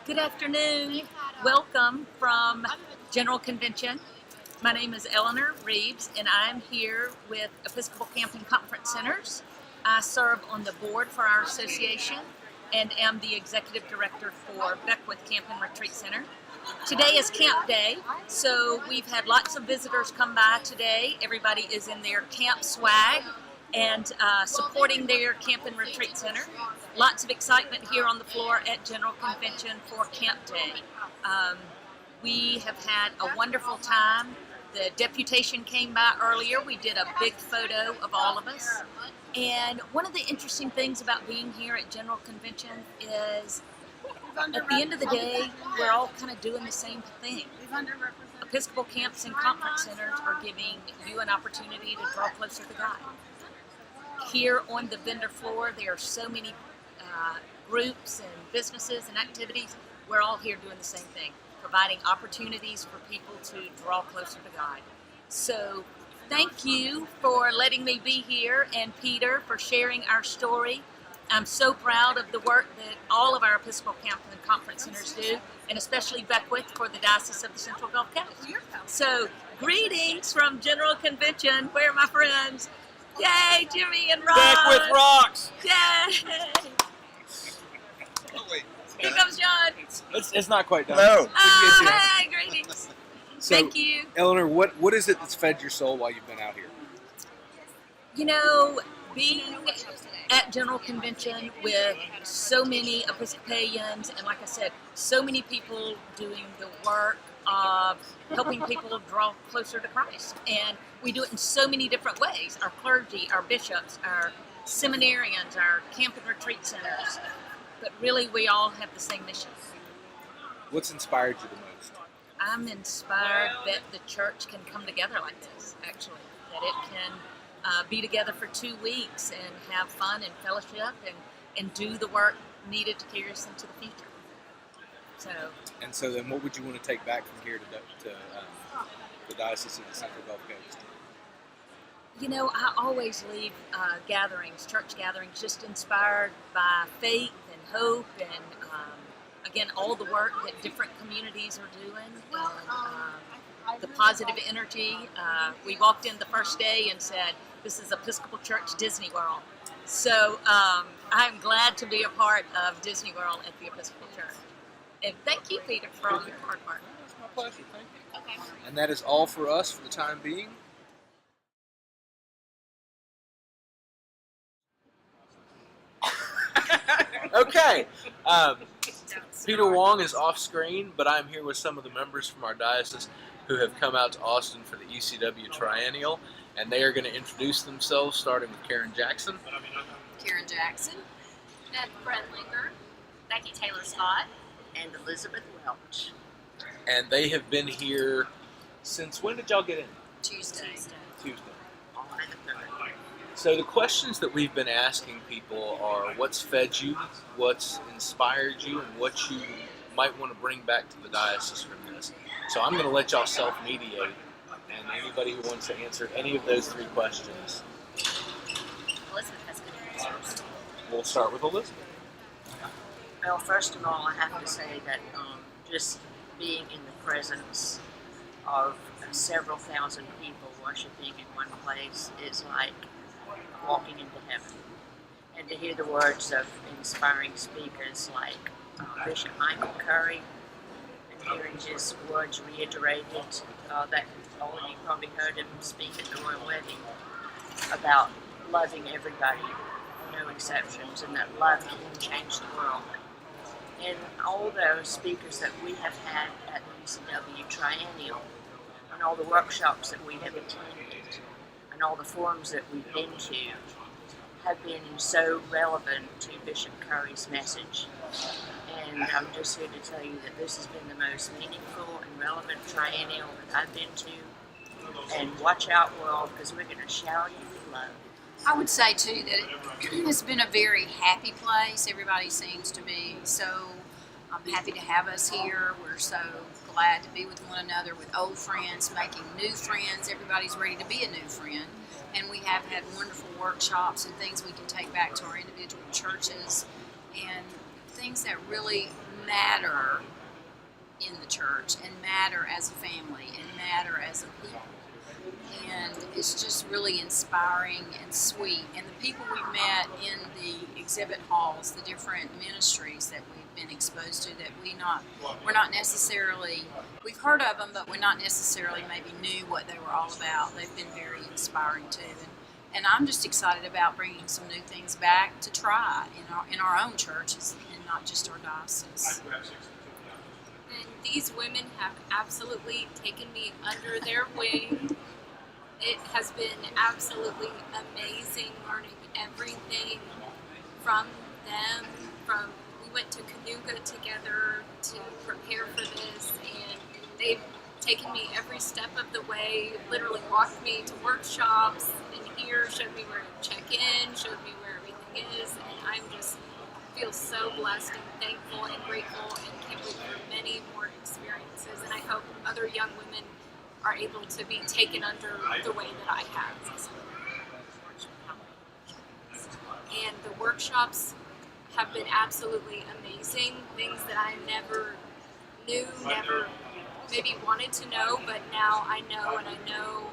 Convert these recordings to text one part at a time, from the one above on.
Good afternoon. Welcome from General Convention. My name is Eleanor Reeves, and I'm here with Episcopal Camping Conference Centers. I serve on the board for our association and am the executive director for Beckwith Camp and Retreat Center. Today is camp day, so we've had lots of visitors come by today. Everybody is in their camp swag and supporting their camp and retreat center. Lots of excitement here on the floor at General Convention for Camp Day. We have had a wonderful time. The deputation came by earlier. We did a big photo of all of us. And one of the interesting things about being here at General Convention is at the end of the day, we're all kind of doing the same thing. Episcopal camps and conference centers are giving you an opportunity to draw closer to God. Here on the vendor floor, there are so many groups and businesses and activities. We're all here doing the same thing, providing opportunities for people to draw closer to God. So thank you for letting me be here, and Peter for sharing our story. I'm so proud of the work that all of our Episcopal camp and conference centers do, and especially Beckwith for the Diocese of the Central Gulf Coast. So greetings from General Convention. Where are my friends? Yay, Jimmy and Ron! Beckwith rocks! Yay! Here comes John. It's not quite done. No. Hey, greetings. So, Thank you. Eleanor, what is it that's fed your soul while you've been out here? You know, being at General Convention with so many Episcopalians, and like I said, so many people doing the work of helping people draw closer to Christ. And we do it in so many different ways. Our clergy, our bishops, our seminarians, our camp and retreat centers. But really, we all have the same mission. What's inspired you the most? I'm inspired that the church can come together like this, actually. That it can be together for 2 weeks and have fun and fellowship and do the work needed to carry us into the future. So then what would you want to take back from here to the Diocese of the Central Gulf Coast? You know, I always leave gatherings, church gatherings, just inspired by faith and hope and, again, all the work that different communities are doing and the positive energy. We walked in the first day and said, this is Episcopal Church Disney World. So I'm glad to be a part of Disney World at the Episcopal Church. And thank you, Peter, for all your hard work. It's my pleasure. Thank you. Okay. And that is all for us for the time being. Okay. Peter Wong is off screen, but I'm here with some of the members from our diocese who have come out to Austin for the ECW Triennial, and they are going to introduce themselves, starting with Karen Jackson. Karen Jackson, Beth Bredlinger, Becky Taylor Scott, and Elizabeth Welch. And they have been here since, when did y'all get in? Tuesday. Tuesday. On the 3rd. So the questions that we've been asking people are what's fed you, what's inspired you, and what you might want to bring back to the diocese from this. So I'm going to let y'all self-mediate, and anybody who wants to answer any of those 3 questions. Elizabeth has good answers. We'll start with Elizabeth. Well, first of all, I have to say that just being in the presence of several thousand people worshiping in one place is like walking into heaven. And to hear the words of inspiring speakers like Bishop Michael Curry, and hearing his words reiterated, that all of you probably heard him speak at the royal wedding about loving everybody, no exceptions, and that love can change the world. And all those speakers that we have had at the ECW Triennial, and all the workshops that we have attended, and all the forums that we've been to, have been so relevant to Bishop Curry's message. And I'm just here to tell you that this has been the most meaningful and relevant triennial that I've been to. And watch out, world, because we're going to shower you with love. I would say, too, that it's been a very happy place. Everybody seems to be so happy to have us here. We're so glad to be with one another, with old friends, making new friends. Everybody's ready to be a new friend. And we have had wonderful workshops and things we can take back to our individual churches, and things that really matter in the church and matter as a family and matter as a people. And it's just really inspiring and sweet. And the people we've met in the exhibit halls, the different ministries that we've been exposed to, that we're not necessarily, we've heard of them, but we're not necessarily maybe knew what they were all about. They've been very inspiring too. And I'm just excited about bringing some new things back to try in our own churches and not just our diocese. And these women have absolutely taken me under their wing. It has been absolutely amazing learning everything from them. We went to Canoga together to prepare for this, and they've taken me every step of the way, literally walked me to workshops and here, showed me where to check in, showed me where everything is, and I'm just feel so blessed and thankful and grateful and can't wait for many more experiences. And I hope other young women are able to be taken under the way that I have. And the workshops have been absolutely amazing. Things that I never knew, never maybe wanted to know, but now I know, and I know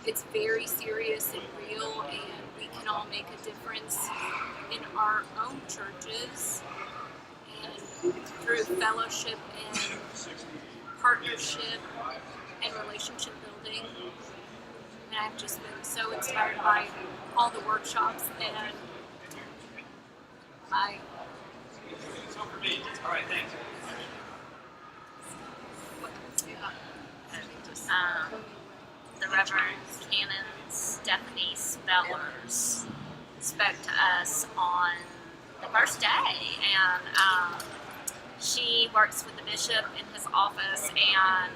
it's very serious and real, and we can all make a difference in our own churches and through fellowship and partnership and relationship building. And I've just been so inspired by all the workshops and my the Reverend Canon Stephanie Spellers spoke to us on the first day, and she works with the bishop in his office, and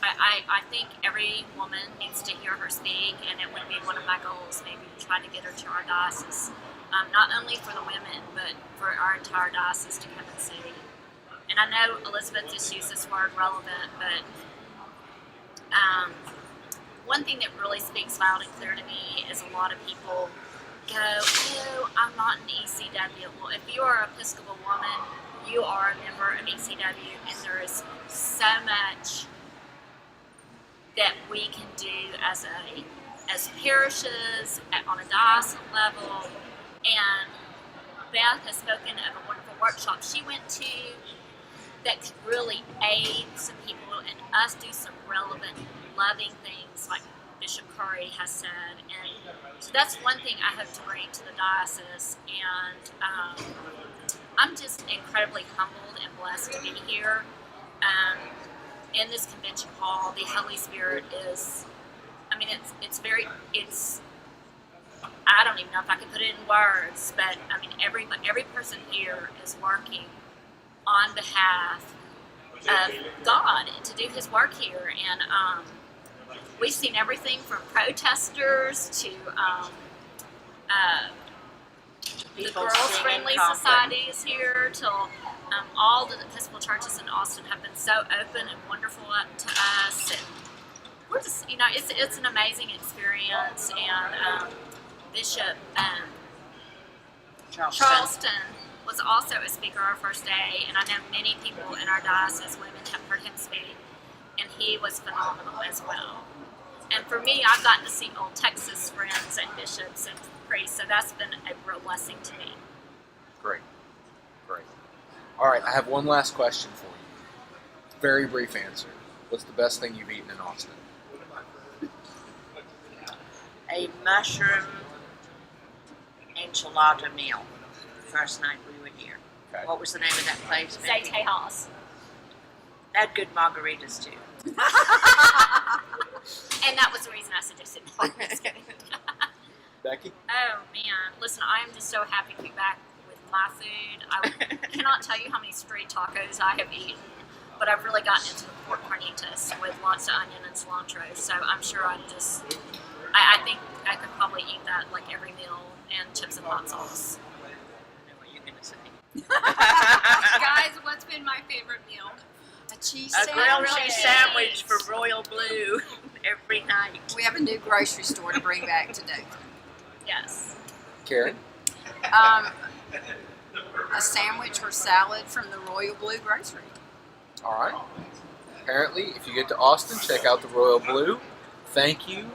I think every woman needs to hear her speak, and it would be one of my goals maybe to try to get her to our diocese, not only for the women, but for our entire diocese to come and see. And I know Elizabeth just used this word relevant, but one thing that really speaks loud and clear to me is a lot of people go, oh, I'm not an ECW. Well, if you are an Episcopal woman, you are a member of ECW, and there is so much that we can do as parishes, on a diocesan level. And Beth has spoken of a wonderful workshop she went to that could really aid some people and us do some relevant, loving things like Bishop Curry has said. And so that's one thing I hope to bring to the diocese. And I'm just incredibly humbled and blessed to be here. In this convention hall, the Holy Spirit is, I mean, it's, I don't even know if I can put it in words, but I mean, every person here is working on behalf of God to do His work here. And we've seen everything from protesters to the Girls Friendly Societies here till all the Episcopal churches in Austin have been so open and wonderful to us. And we're just, it's an amazing experience. And Bishop Charleston was also a speaker our first day, and I know many people in our diocese, women, have heard him speak, and he was phenomenal as well. And for me, I've gotten to see old Texas friends and bishops and priests, so that's been a real blessing to me. Great. All right, I have one last question for you. Very brief answer. What's the best thing you've eaten in Austin? A mushroom enchilada meal. First night we were here. Okay. What was the name of that place? Say Tejas. They had good margaritas too. And that was the reason I suggested no. I'm just kidding. Becky? Oh man, listen, I am just so happy to be back with my food. I cannot tell you how many street tacos I have eaten, but I've really gotten into the pork carnitas with lots of onion and cilantro, so I'm sure I think I could probably eat that like every meal, and chips and hot sauce. I know what you're going to say. guys, what's been my favorite meal? A cheese A grilled sandwich. cheese sandwich from Royal Blue every night. We have a new grocery store to bring back today. Yes. Karen? a sandwich or salad from the Royal Blue Grocery. All right. Apparently, if you get to Austin, check out the Royal Blue. Thank you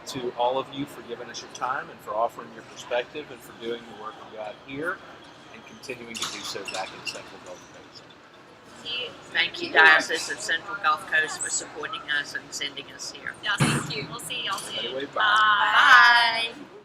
to all of you for giving us your time and for offering your perspective and for doing the work you got here and continuing to do so back in Central Gulf Coast. Thank you, Diocese of Central Gulf Coast, for supporting us and sending us here. Yeah, thank you. We'll see y'all soon. Anyway, bye. Bye. Bye.